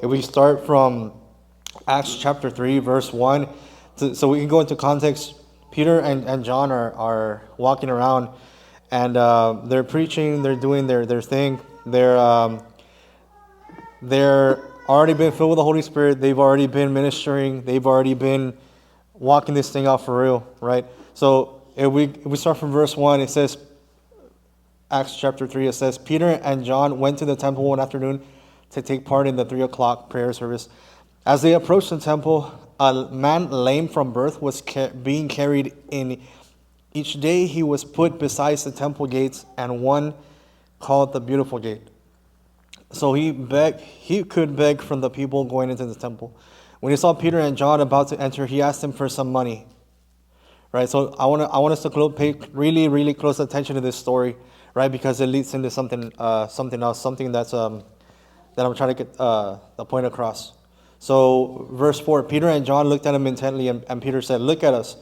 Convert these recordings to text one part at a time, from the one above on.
we start from Acts chapter 3, verse 1, so we can go into context. Peter and John are walking around, and they're preaching, they're doing their thing. They're already been filled with the Holy Spirit. They've already been ministering. They've already been walking this thing out for real, right? So if we start from verse 1, it says, Acts chapter 3, it says, Peter and John went to the temple one afternoon to take part in the 3 o'clock prayer service. As they approached the temple, a man lame from birth was being carried in. Each day he was put beside the temple gates and one called the Beautiful Gate. So he could beg from the people going into the temple. When he saw Peter and John about to enter, he asked them for some money. Right, so I want us to pay really, really close attention to this story, right? Because it leads into something else, something that's that I'm trying to get the point across. So verse 4, Peter and John looked at him intently, and Peter said, "Look at us."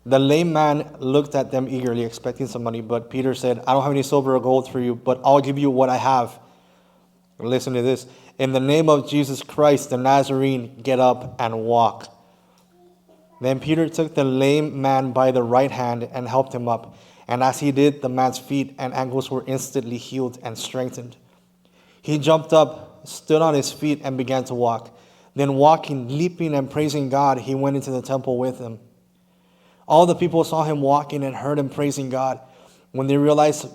The lame man looked at them eagerly, expecting some money, but Peter said, "I don't have any silver or gold for you, but I'll give you what I have." Listen to this. "In the name of Jesus Christ, the Nazarene, get up and walk." Then Peter took the lame man by the right hand and helped him up. And as he did, the man's feet and ankles were instantly healed and strengthened. He jumped up, stood on his feet, and began to walk. Then walking, leaping, and praising God, he went into the temple with them. All the people saw him walking and heard him praising God. When they realized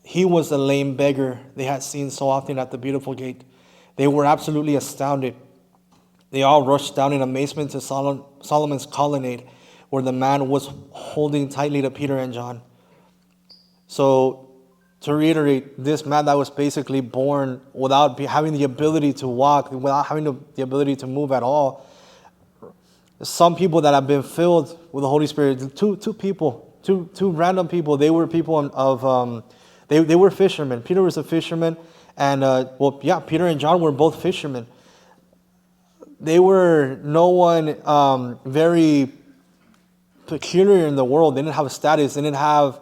he was the lame beggar they had seen so often at the Beautiful Gate, they were absolutely astounded. They all rushed down in amazement to Solomon's colonnade, where the man was holding tightly to Peter and John. So, to reiterate, this man that was basically born without having the ability to walk, without having the ability to move at all. Some people that have been filled with the Holy Spirit, two random people, they were people they were fishermen. Peter was a fisherman, and Peter and John were both fishermen. They were no one very peculiar in the world. They didn't have a status. They didn't have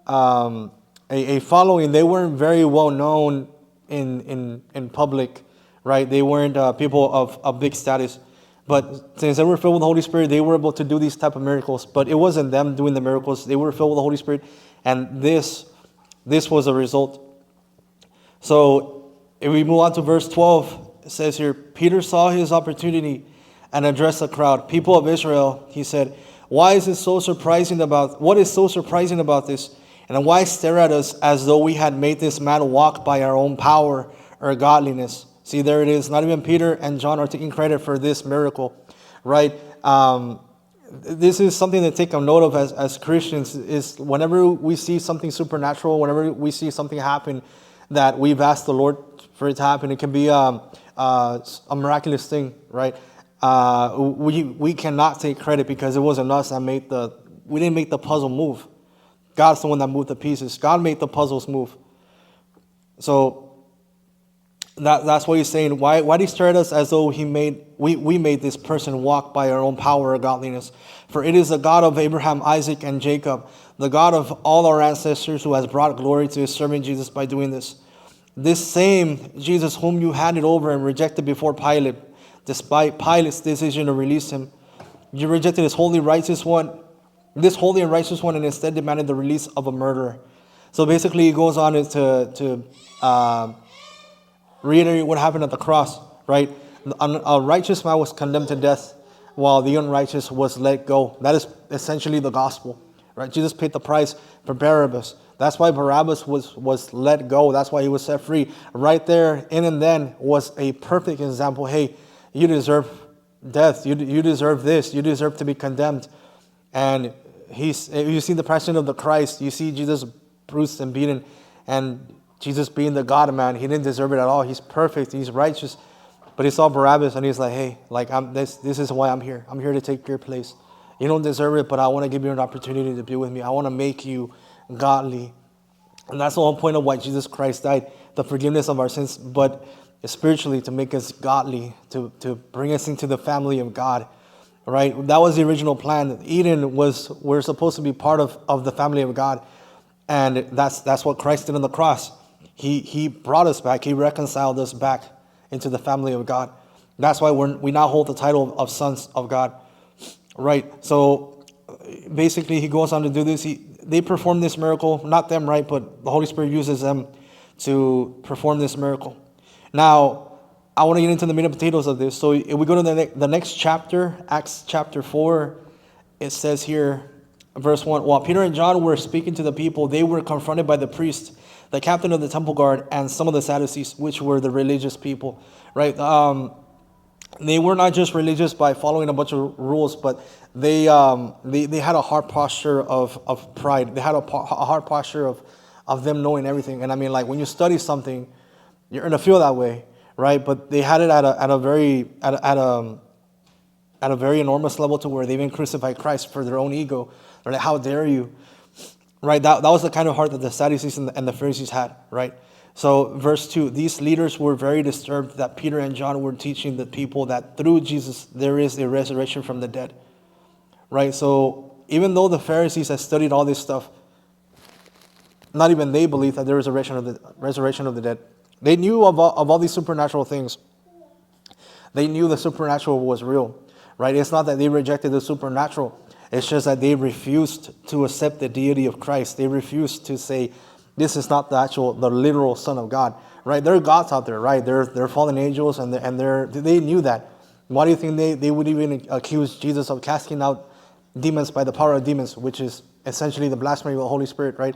a following. They weren't very well known in public, right? They weren't people of big status. But since they were filled with the Holy Spirit, they were able to do these type of miracles. But it wasn't them doing the miracles. They were filled with the Holy Spirit, and this was a result. So if we move on to verse 12, it says here, Peter saw his opportunity and addressed the crowd. "People of Israel," he said, what is so surprising about this? And why stare at us as though we had made this man walk by our own power or godliness? See, there it is. Not even Peter and John are taking credit for this miracle, right? This is something to take a note of as Christians, is whenever we see something supernatural, whenever we see something happen that we've asked the Lord for it to happen, it can be a miraculous thing, right? We cannot take credit because it wasn't us that we didn't make the puzzle move. God's the one that moved the pieces. God made the puzzles move. So that's what he's saying. Why did he stare at us as though we made this person walk by our own power or godliness? For it is the God of Abraham, Isaac, and Jacob, the God of all our ancestors, who has brought glory to his servant Jesus by doing this. This same Jesus whom you handed over and rejected before Pilate, despite Pilate's decision to release him. You rejected this holy and righteous one, and instead demanded the release of a murderer. So basically, he goes on to reiterate what happened at the cross, right? A righteous man was condemned to death, while the unrighteous was let go. That is essentially the gospel, right? Jesus paid the price for Barabbas. That's why Barabbas was let go. That's why he was set free. Right there, in and then, was a perfect example. Hey, you deserve death. You deserve this. You deserve to be condemned. And you see the passion of the Christ. You see Jesus bruised and beaten, and Jesus being the God-man, he didn't deserve it at all. He's perfect. He's righteous. But he saw Barabbas, and he's like, hey, this is why I'm here. I'm here to take your place. You don't deserve it, but I want to give you an opportunity to be with me. I want to make you godly. And that's the whole point of why Jesus Christ died, the forgiveness of our sins, but spiritually to make us godly, to bring us into the family of God, right? That was the original plan. We're supposed to be part of the family of God, and that's what Christ did on the cross. He brought us back. He reconciled us back, into the family of God. That's why we now hold the title of sons of God, right? So basically, he goes on to do this. They perform this miracle, not them, right? But the Holy Spirit uses them to perform this miracle. Now, I want to get into the meat and potatoes of this. So if we go to the next chapter, Acts chapter 4, it says here, verse 1, while Peter and John were speaking to the people, they were confronted by the priest, the captain of the temple guard, and some of the Sadducees, which were the religious people, right? They were not just religious by following a bunch of rules, but they had a heart posture of pride. They had a heart posture of them knowing everything. And I mean, like when you study something, you're going to feel that way, right? But they had it at a very enormous level to where they even crucified Christ for their own ego. They're like, how dare you? Right? That was the kind of heart that the Sadducees and the Pharisees had, right? So verse 2, these leaders were very disturbed that Peter and John were teaching the people that through Jesus there is a resurrection from the dead, right? So even though the Pharisees had studied all this stuff, not even they believed that there was a resurrection of the dead. They knew of all these supernatural things. They knew the supernatural was real, right? It's not that they rejected the supernatural. It's just that they refused to accept the deity of Christ. They refused to say, this is not the literal Son of God, right? There are gods out there, right? They're fallen angels, and they knew that. Why do you think they would even accuse Jesus of casting out demons by the power of demons, which is essentially the blasphemy of the Holy Spirit, right?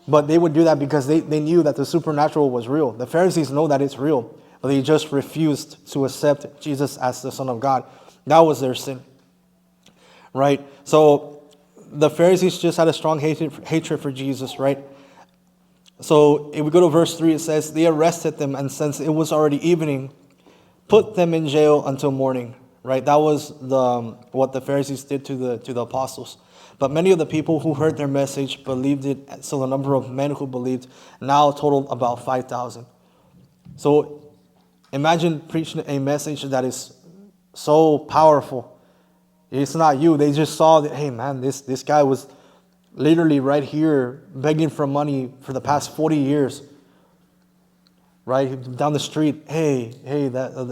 But they would do that because they knew that the supernatural was real. The Pharisees know that it's real, but they just refused to accept Jesus as the Son of God. That was their sin, right? So the Pharisees just had a strong hatred for Jesus, right? So if we go to verse 3, it says, they arrested them, and since it was already evening, put them in jail until morning, right? That was what the Pharisees did to the apostles. But many of the people who heard their message believed it, so the number of men who believed now totaled about 5,000. So imagine preaching a message that is so powerful. It's not you. They just saw that, hey man, this guy was literally right here begging for money for the past 40 years. Right? Down the street, hey,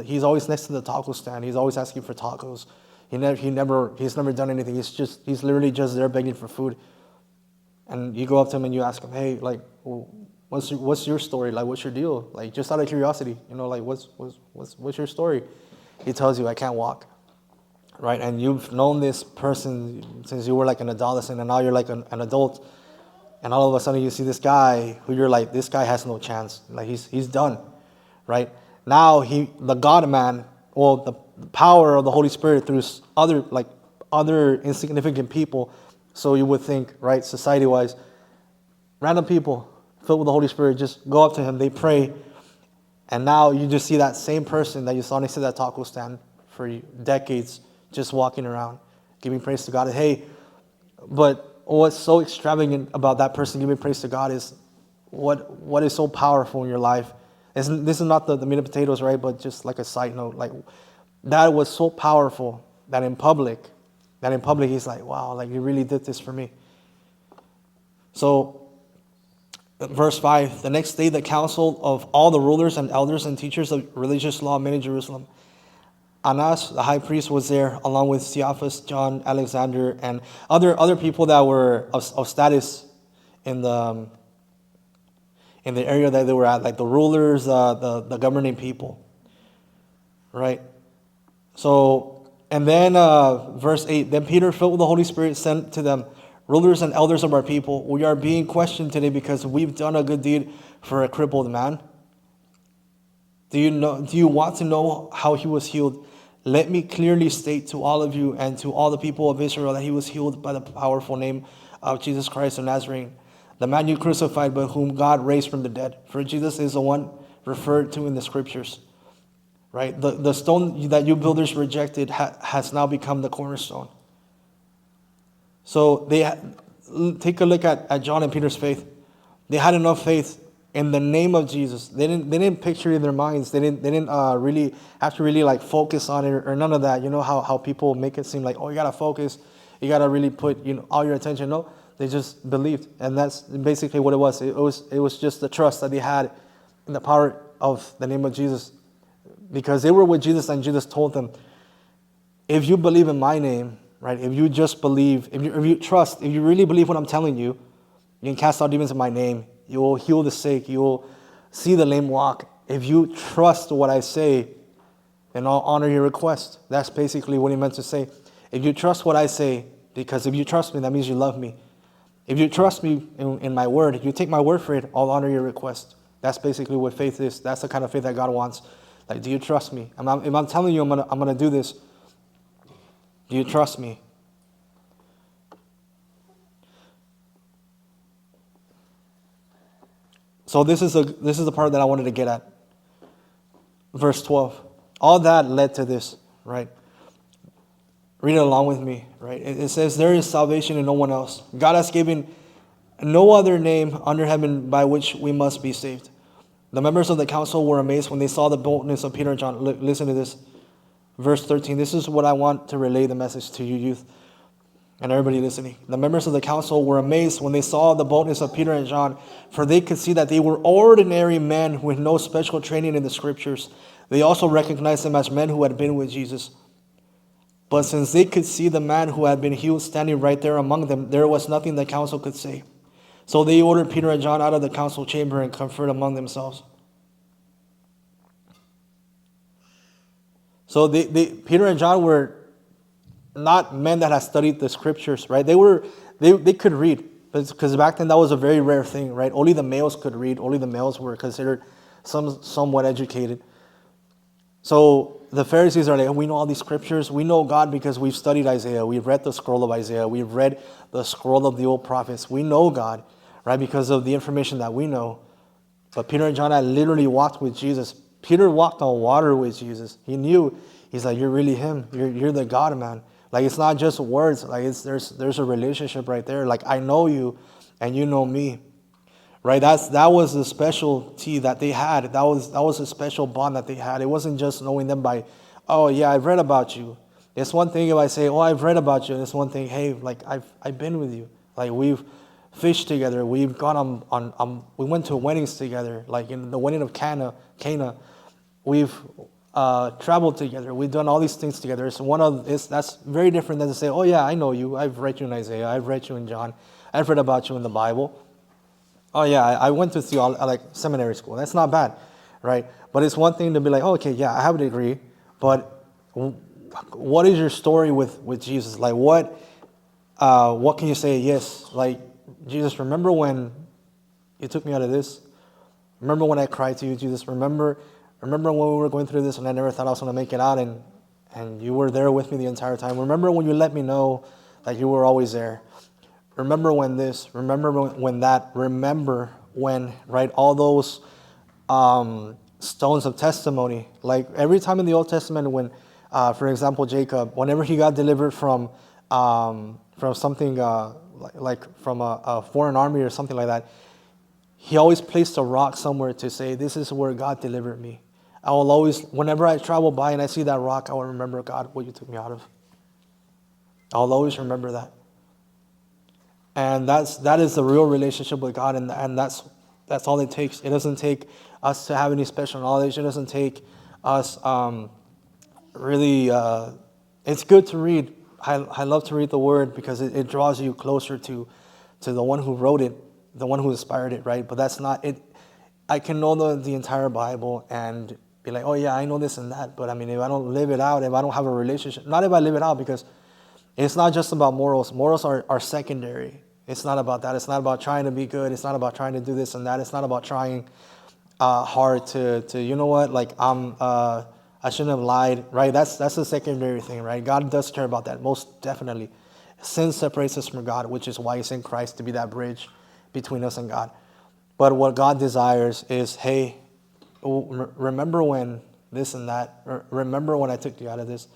he's always next to the taco stand. He's always asking for tacos. He's never done anything. He's literally just there begging for food. And you go up to him and you ask him, hey, like, what's your story? Like, what's your deal? Like, just out of curiosity, like, what's your story? He tells you, I can't walk. Right? And you've known this person since you were like an adolescent, and now you're like an adult. And all of a sudden you see this guy who you're like, this guy has no chance. Like, he's done. Right? Now the God-man, well, the power of the Holy Spirit through other insignificant people. So you would think, right, society-wise, random people filled with the Holy Spirit just go up to him, they pray, and now you just see that same person that you saw next to that taco stand for decades just walking around, giving praise to God. Hey, but what's so extravagant about that person giving praise to God is what is so powerful in your life. This is not the meat and potatoes, right? But just like a side note, like that was so powerful that in public he's like, wow, like you really did this for me. So verse 5, the next day the council of all the rulers and elders and teachers of religious law met in Jerusalem. Annas, the high priest, was there along with Caiaphas, John, Alexander, and other people that were of status in the area that they were at, like the rulers, the governing people, right? So, and then verse 8, then Peter, filled with the Holy Spirit, said to them, rulers and elders of our people, we are being questioned today because we've done a good deed for a crippled man. Do you want to know how he was healed? Let me clearly state to all of you and to all the people of Israel that he was healed by the powerful name of Jesus Christ of Nazareth, the man you crucified, but whom God raised from the dead. For Jesus is the one referred to in the scriptures. Right? The stone that you builders rejected has now become the cornerstone. So take a look at John and Peter's faith. They had enough faith in the name of Jesus. They didn't picture it in their minds. They didn't really have to really like focus on it or none of that. You know how people make it seem like, oh, you gotta focus, you gotta really put all your attention. No, they just believed, and that's basically what it was. It was just the trust that they had in the power of the name of Jesus. because they were with Jesus, and Jesus told them, if you believe in my name, right, if you just believe, if you trust, if you really believe what I'm telling you, you can cast out demons in my name, you will heal the sick, you will see the lame walk. If you trust what I say, then I'll honor your request. That's basically what he meant to say. If you trust what I say, because if you trust me, that means you love me. If you trust me in my word, if you take my word for it, I'll honor your request. That's basically what faith is. That's the kind of faith that God wants. Like, do you trust me? If I'm telling you I'm gonna do this, do you trust me? So this is the part that I wanted to get at. Verse 12. All that led to this, right? Read it along with me, right? It says, there is salvation in no one else. God has given no other name under heaven by which we must be saved. The members of the council were amazed when they saw the boldness of Peter and John. Listen to this. Verse 13. This is what I want to relay the message to you youth and everybody listening. The members of the council were amazed when they saw the boldness of Peter and John, for they could see that they were ordinary men with no special training in the scriptures. They also recognized them as men who had been with Jesus. But since they could see the man who had been healed standing right there among them, there was nothing the council could say. So they ordered Peter and John out of the council chamber and conferred among themselves. So Peter and John were not men that had studied the scriptures, right? They could read, because back then that was a very rare thing, right? Only the males could read. Only the males were considered somewhat educated. So the Pharisees are like, we know all these scriptures. We know God because we've studied Isaiah. We've read the scroll of Isaiah. We've read the scroll of the old prophets. We know God, right, because of the information that we know. But Peter and John had literally walked with Jesus. Peter walked on water with Jesus. He knew. He's like, you're really him. You're the God, man. Like, it's not just words. Like, there's a relationship right there. Like, I know you and you know me. Right? That was the specialty that they had. That was a special bond that they had. It wasn't just knowing them by, oh yeah, I've read about you. It's one thing if I say, oh, I've read about you, and it's one thing, hey, like I've been with you. Like, we've fished together, we've gone we went to weddings together, like in the wedding of Cana, we've traveled together, we've done all these things together. That's very different than to say, oh yeah, I know you, I've read you in Isaiah, I've read you in John, I've read about you in the Bible. Oh yeah, I went to seminary school. That's not bad, right? But it's one thing to be like, oh, okay, yeah, I have a degree, but what is your story with Jesus? Like, what can you say? Yes, like, Jesus, remember when you took me out of this? Remember when I cried to you, Jesus? Remember when we were going through this and I never thought I was going to make it out, and you were there with me the entire time? Remember when you let me know that you were always there? Remember when this, remember when that, remember when, right, all those stones of testimony. Like, every time in the Old Testament when, for example, Jacob, whenever he got delivered from something like from a foreign army or something like that, he always placed a rock somewhere to say, this is where God delivered me. I will always, whenever I travel by and I see that rock, I will remember, God, what you took me out of. I'll always remember that. And that is the real relationship with God, and that's all it takes. It doesn't take us to have any special knowledge. It doesn't take us really. It's good to read. I love to read the Word because it draws you closer to the one who wrote it, the one who inspired it, right? But that's not it. I can know the entire Bible and be like, oh yeah, I know this and that. But I mean, if I don't live it out, if I don't have a relationship, not if I live it out, because it's not just about morals. Morals are secondary. It's not about that. It's not about trying to be good. It's not about trying to do this and that. It's not about trying hard to you know what, like I shouldn't have lied, right? That's a secondary thing, right? God does care about that, most definitely. Sin separates us from God, which is why He sent Christ to be that bridge between us and God. But what God desires is, hey, remember when this and that. Remember when I took you out of this.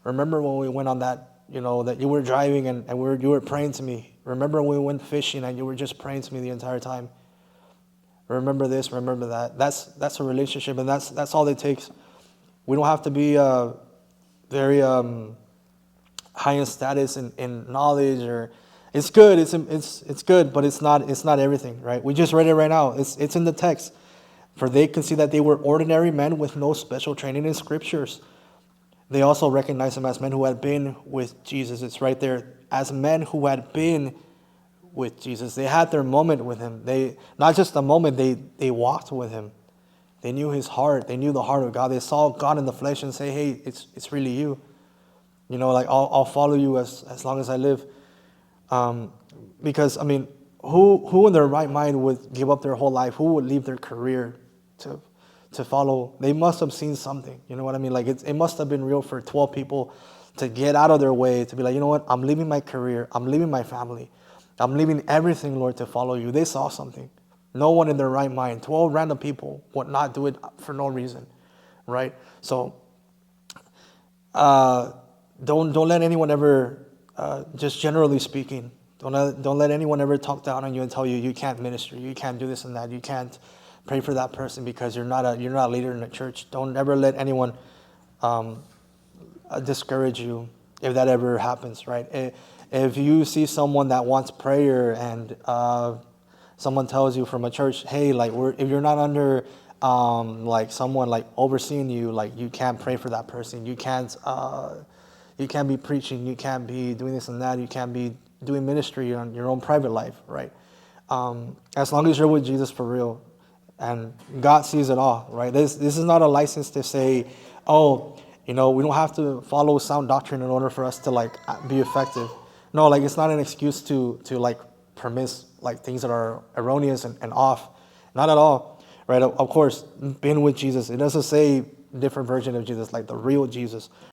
Remember when we went on that, you know, that you were driving and you were praying to me. Remember when we went fishing and you were just praying to me the entire time. Remember this, remember that. That's a relationship, and that's all it takes. We don't have to be very high in status in knowledge, or it's good. It's good, but it's not everything, right? We just read it right now. It's in the text For they can see that they were ordinary men with no special training in scriptures. They also recognized them as men who had been with Jesus. It's right there. As men who had been with Jesus. They had their moment with him. They, not just a moment, they walked with him. They knew his heart. They knew the heart of God. They saw God in the flesh and say, hey, it's really you. You know, like I'll follow you as long as I live. Because, I mean, who in their right mind would give up their whole life? Who would leave their career to follow? They must have seen something. You know what I mean? Like it must have been real for 12 people to get out of their way, to be like, you know what? I'm leaving my career. I'm leaving my family. I'm leaving everything, Lord, to follow you. They saw something. No one in their right mind, 12 random people, would not do it for no reason, right? So don't let anyone ever, just generally speaking, don't let anyone ever talk down on you and tell you you can't minister, you can't do this and that, you can't pray for that person because you're not a leader in the church. Don't ever let anyone discourage you if that ever happens, right? If you see someone that wants prayer and someone tells you from a church, hey, like if you're not under like someone like overseeing you, like you can't pray for that person, you can't be preaching, you can't be doing this and that, you can't be doing ministry on your own private life, right? As long as you're with Jesus for real, and God sees it all, right? This is not a license to say, oh, you know, we don't have to follow sound doctrine in order for us to like be effective. No, like it's not an excuse to like permit like things that are erroneous and off. Not at all, right? Of course, being with Jesus, it doesn't say different version of Jesus, like the real Jesus,